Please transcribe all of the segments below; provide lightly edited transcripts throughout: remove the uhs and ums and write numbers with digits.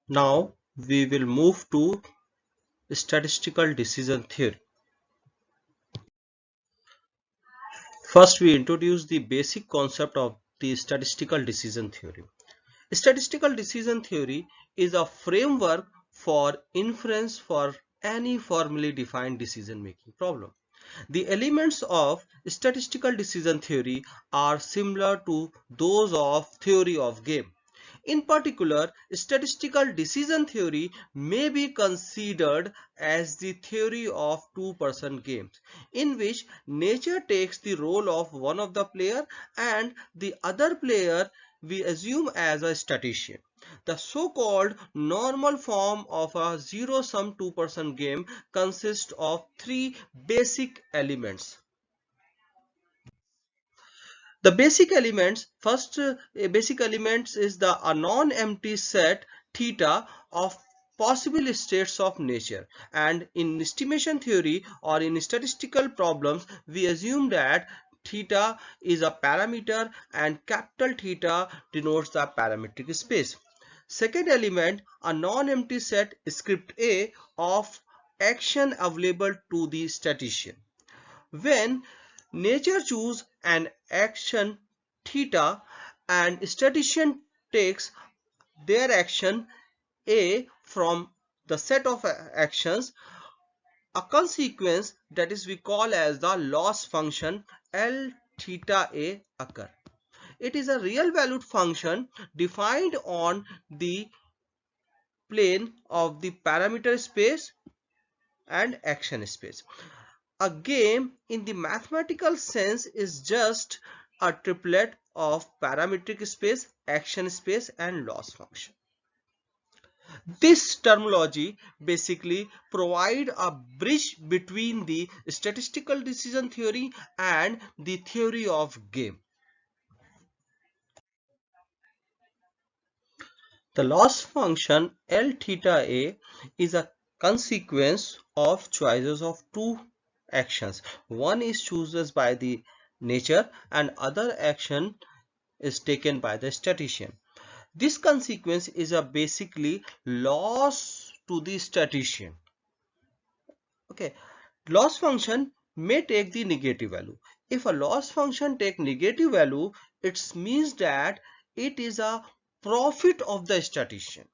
Now we will move to statistical decision theory. First, we introduce the basic concept of the statistical decision theory. Statistical decision theory is a framework for inference for any formally defined decision-making problem. The elements of statistical decision theory are similar to those of theory of game. In particular, statistical decision theory may be considered as the theory of two-person games, in which nature takes the role of one of the player and the other player we assume as a statistician. The so-called normal form of a zero-sum two-person game consists of three basic elements. The basic elements, first basic elements is the a non-empty set theta of possible states of nature, and in estimation theory or in statistical problems we assume that theta is a parameter and capital theta denotes the parametric space. Second element, a non-empty set script A of action available to the statistician. When nature chooses an action theta and statistician takes their action A from the set of actions, a consequence that is we call as the loss function L theta A occur. It is a real valued function defined on the plane of the parameter space and action space. A game in the mathematical sense is just a triplet of parametric space, action space and loss function. This terminology basically provide a bridge between the statistical decision theory and the theory of game. The loss function L theta A is a consequence of choices of two actions. One is chosen by the nature and other action is taken by the statistician. This consequence is a basically loss to the statistician. Okay, loss function may take the negative value. If a loss function take negative value, it means that it is a profit of the statistician.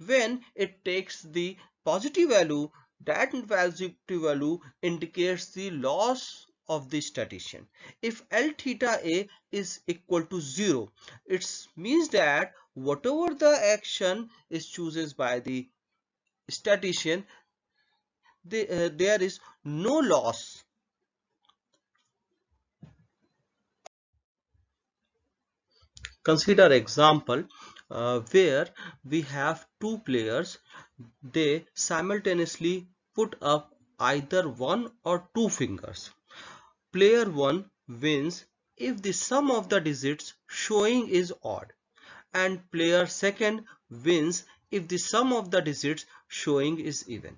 When it takes the positive value, that positive value indicates the loss of the statistician. If L theta A is equal to 0, it means that whatever the action is chosen by the statistician, there is no loss. Consider example where we have two players. They simultaneously put up either one or two fingers. Player 1 wins if the sum of the digits showing is odd, and player 2 wins if the sum of the digits showing is even.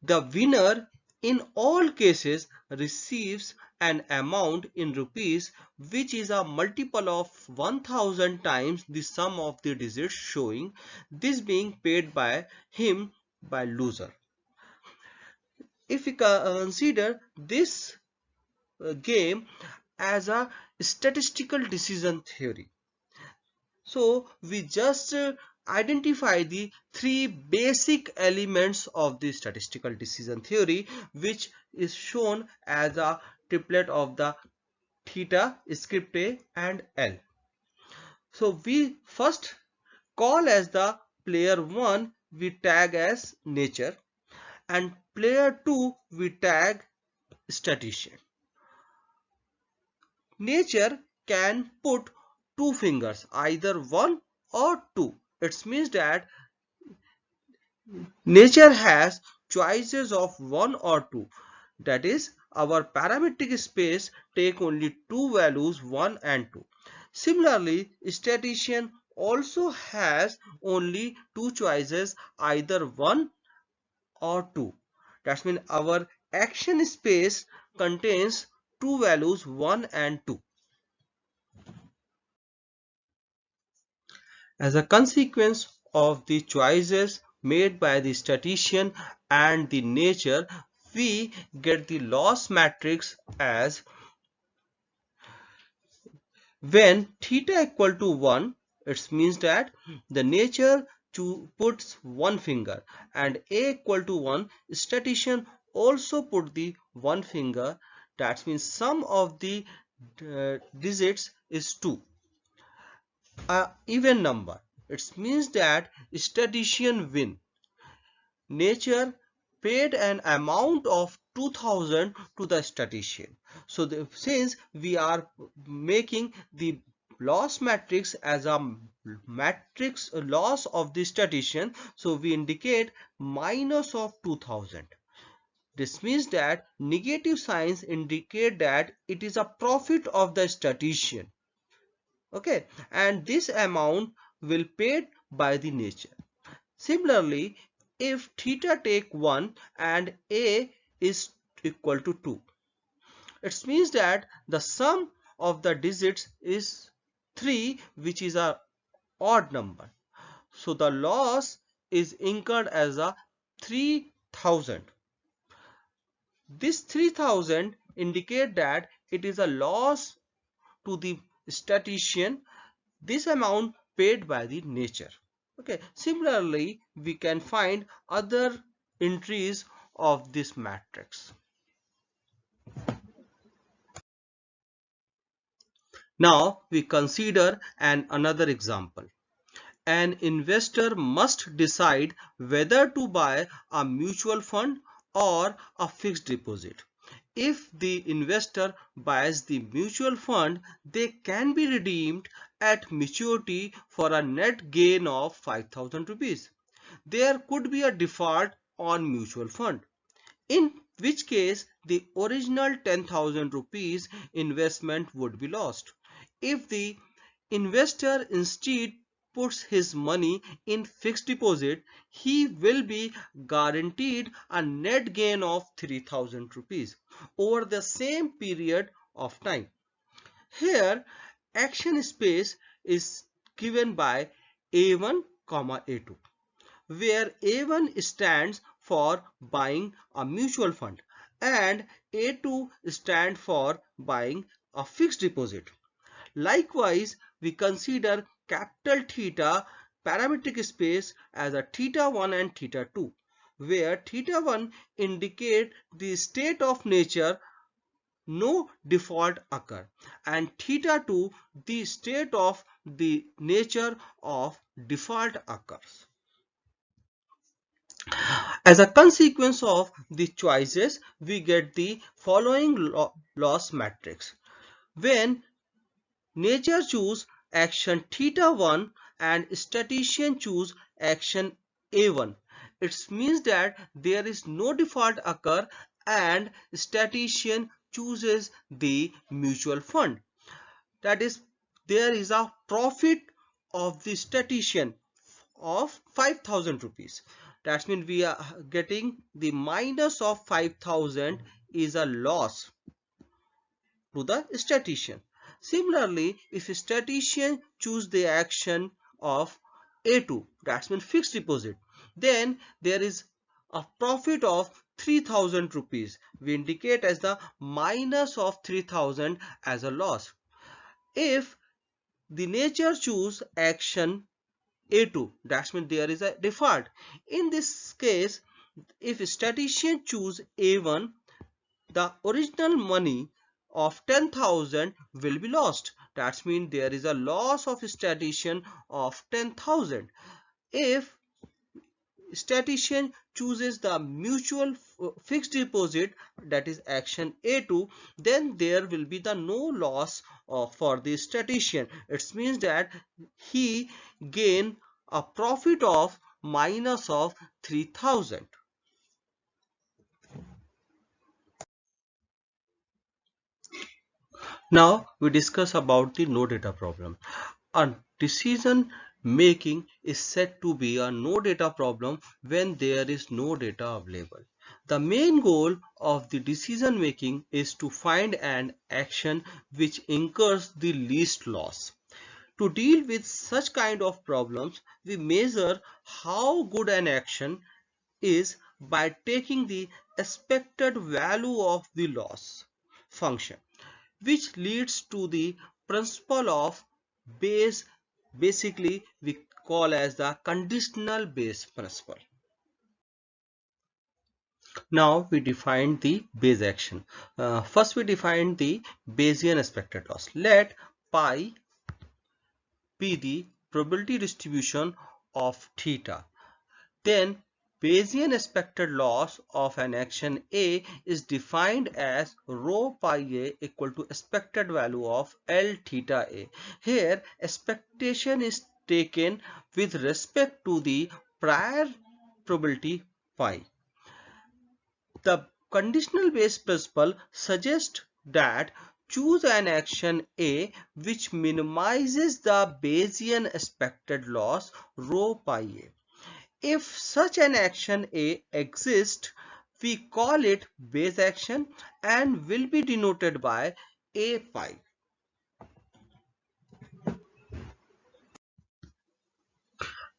The winner in all cases receives an amount in rupees which is a multiple of 1000 times the sum of the digits showing, this being paid by him by loser. If we consider this game as a statistical decision theory, so we just identify the three basic elements of the statistical decision theory, which is shown as a triplet of the theta, script A and L. So we first call as the player 1 we tag as nature, and player 2 we tag statistician. Nature can put two fingers, either one or two. It means that nature has choices of one or two. That is, our parametric space take only two values, 1 and 2. Similarly, statistician also has only two choices, either 1 or 2. That means our action space contains two values, 1 and 2. As a consequence of the choices made by the statistician and the nature, we get the loss matrix as when theta equal to 1, it means that the nature puts one finger, and a equal to 1, statistician also put the one finger. That means sum of the digits is 2, a even number. It means that statistician win. Nature paid an amount of 2000 to the statistician. So since we are making the loss matrix as a matrix loss of the statistician, so we indicate minus of 2000. This means that negative signs indicate that it is a profit of the statistician. Okay, and this amount will paid by the nature. Similarly, if theta take 1 and a is equal to 2, it means that the sum of the digits is 3, which is a odd number. So the loss is incurred as a 3000. This 3000 indicate that it is a loss to the statistician. This amount paid by the nature. Okay, similarly we can find other entries of this matrix. Now we consider another example. An investor must decide whether to buy a mutual fund or a fixed deposit. If the investor buys the mutual fund, they can be redeemed at maturity for a net gain of 5000 rupees. There could be a default on mutual fund, in which case the original 10,000 rupees investment would be lost. If the investor instead puts his money in fixed deposit, he will be guaranteed a net gain of 3000 rupees over the same period of time. Here, action space is given by A1, A2, where A1 stands for buying a mutual fund and A2 stands for buying a fixed deposit. Likewise, we consider capital theta parametric space as a theta 1 and theta 2, where theta 1 indicate the state of nature, no default occur, and theta 2 the state of the nature of default occurs. As a consequence of the choices, we get the following loss matrix. When nature choose action theta 1 and statistician choose action A1, it means that there is no default occur and statistician chooses the mutual fund. That is, there is a profit of the statistician of 5000 rupees. That means we are getting the minus of 5000 is a loss to the statistician. Similarly, if a statistician choose the action of A2, that means fixed deposit, then there is a profit of 3000 rupees. We indicate as the minus of 3000 as a loss. If the nature choose action A2, that means there is a default. In this case, if statistician choose A1, the original money of 10,000 will be lost. That means there is a loss of statistician of 10,000. If statistician chooses the mutual fixed deposit, that is action A2, then there will be the no loss for the statistician. It means that he gain a profit of minus of 3000. Now we discuss about the no data problem. A decision making is said to be a no data problem when there is no data available. The main goal of the decision making is to find an action which incurs the least loss. To deal with such kind of problems, we measure how good an action is by taking the expected value of the loss function, which leads to the principle of Bayes. Basically we call as the conditional Bayes principle. Now we define the Bayes action. First we define the Bayesian expected loss. Let pi be the probability distribution of theta. Then Bayesian expected loss of an action A is defined as rho pi A equal to expected value of L theta A. Here expectation is taken with respect to the prior probability pi. The conditional Bayes principle suggests that choose an action A which minimizes the Bayesian expected loss rho pi A. If such an action A exists, we call it Bayes action and will be denoted by A pi.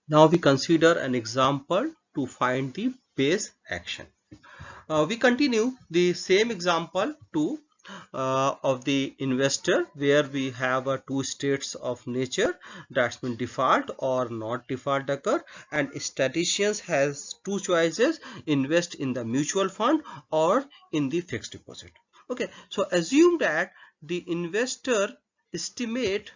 Now we consider an example to find the Bayes action. We continue the same example to of the investor, where we have two states of nature, that's mean default or not default occur, and statisticians has two choices: invest in the mutual fund or in the fixed deposit. Okay, so assume that the investor estimate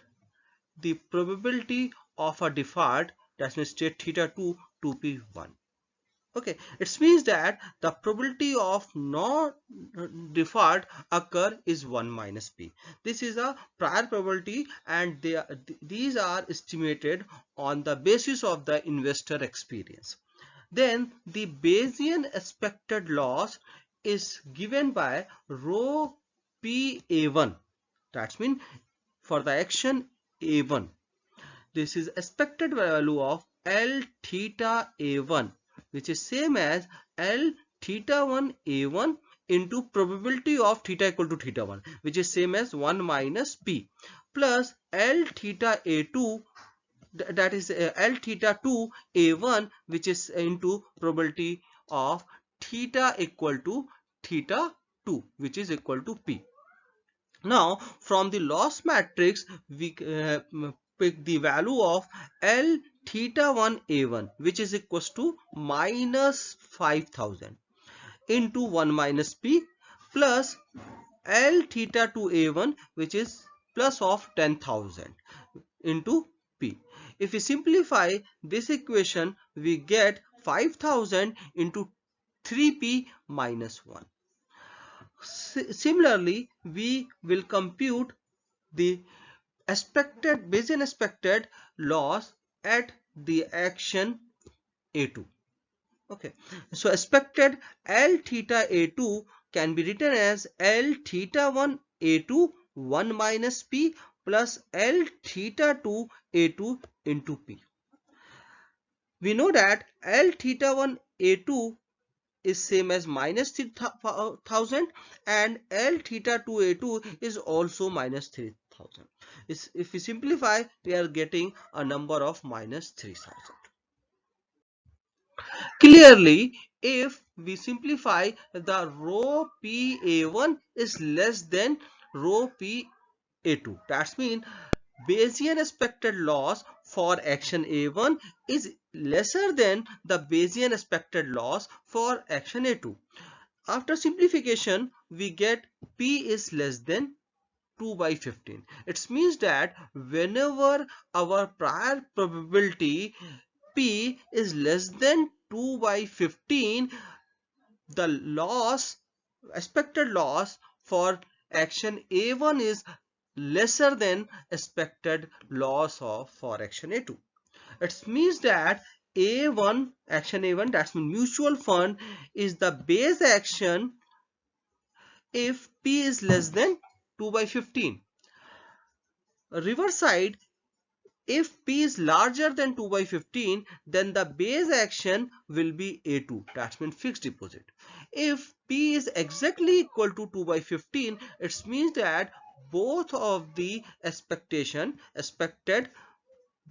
the probability of a default, that means state theta 2 to be 1. Okay, it means that the probability of non default occur is 1 minus p. This is a prior probability and these are estimated on the basis of the investor experience. Then the Bayesian expected loss is given by rho p a1. That means for the action a1, this is expected value of L theta a1, which is same as L theta 1 a1 into probability of theta equal to theta 1, which is same as 1 minus p, plus L theta a2, that is L theta 2 a1, which is into probability of theta equal to theta 2, which is equal to p. Now from the loss matrix we pick the value of L theta 1 a1, which is equals to minus 5000 into 1 minus p, plus L theta 2 a1, which is plus of 10,000 into p. If we simplify this equation, we get 5000 into 3p minus 1. Similarly, we will compute the expected Bayesian expected loss at the action A2. Okay, so expected L theta A2 can be written as L theta 1 A2 1 minus p plus L theta 2 A2 into p. We know that L theta 1 A2 is same as minus 3000 and L theta 2 A2 is also minus 3000. If we simplify, we are getting a number of minus 3000. Clearly, if we simplify, the rho p a1 is less than rho p a2. That means Bayesian expected loss for action A1 is lesser than the Bayesian expected loss for action A2. After simplification, we get P is less than 2 by 15. It means that whenever our prior probability P is less than 2 by 15, the loss, expected loss for action A1 is lesser than expected loss of for action A2. It means that A1, action A1, that's mean mutual fund, is the Bayes action if P is less than 2 by 15. Reverse side, if P is larger than 2 by 15, then the Bayes action will be A2, that means fixed deposit. If P is exactly equal to 2 by 15, it means that both of the expected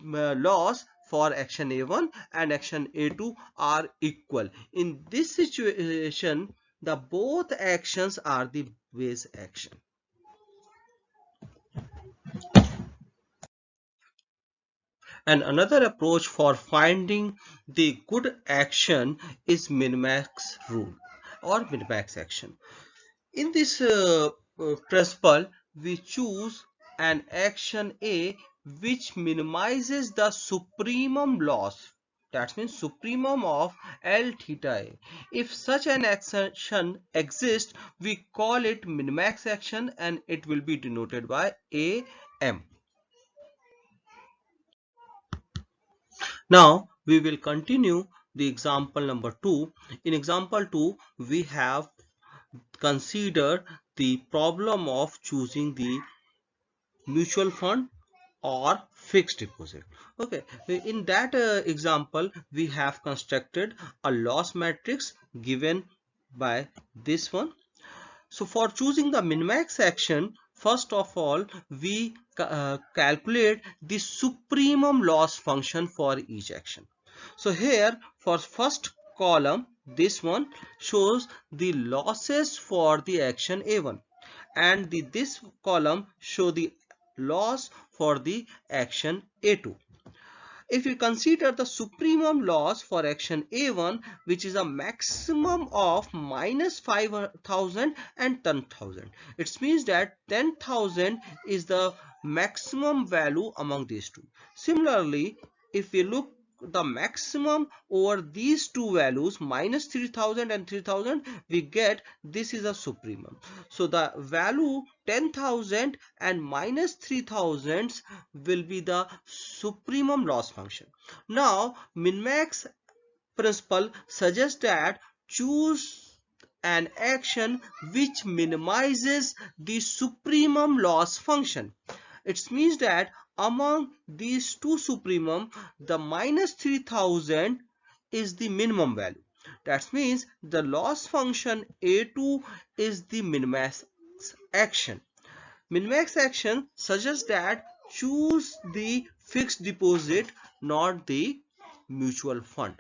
loss for action A1 and action A2 are equal. In this situation, the both actions are the base action. And another approach for finding the good action is minimax rule or minimax action. In this principle, we choose an action A which minimizes the supremum loss. That means supremum of L theta A. If such an action exists, we call it minimax action and it will be denoted by AM. Now we will continue the example number 2. In example 2, we have considered the problem of choosing the mutual fund or fixed deposit. Okay, in that example, we have constructed a loss matrix given by this one. So for choosing the minimax action, first of all, we calculate the supremum loss function for each action. So here for first column, this one shows the losses for the action A1 and this column show the loss for the action A2. If you consider the supremum loss for action A1, which is a maximum of minus 5,000 and 10,000, it means that 10,000 is the maximum value among these two. Similarly, if we look the maximum over these two values minus 3,000 and 3,000, we get this is a supremum. So the value 10,000 and minus 3,000 will be the supremum loss function. Now minimax principle suggests that choose an action which minimizes the supremum loss function. It means that among these two supremum, the minus 3,000 is the minimum value. That means the loss function A2 is the minimax action. Minimax action suggests that choose the fixed deposit, not the mutual fund.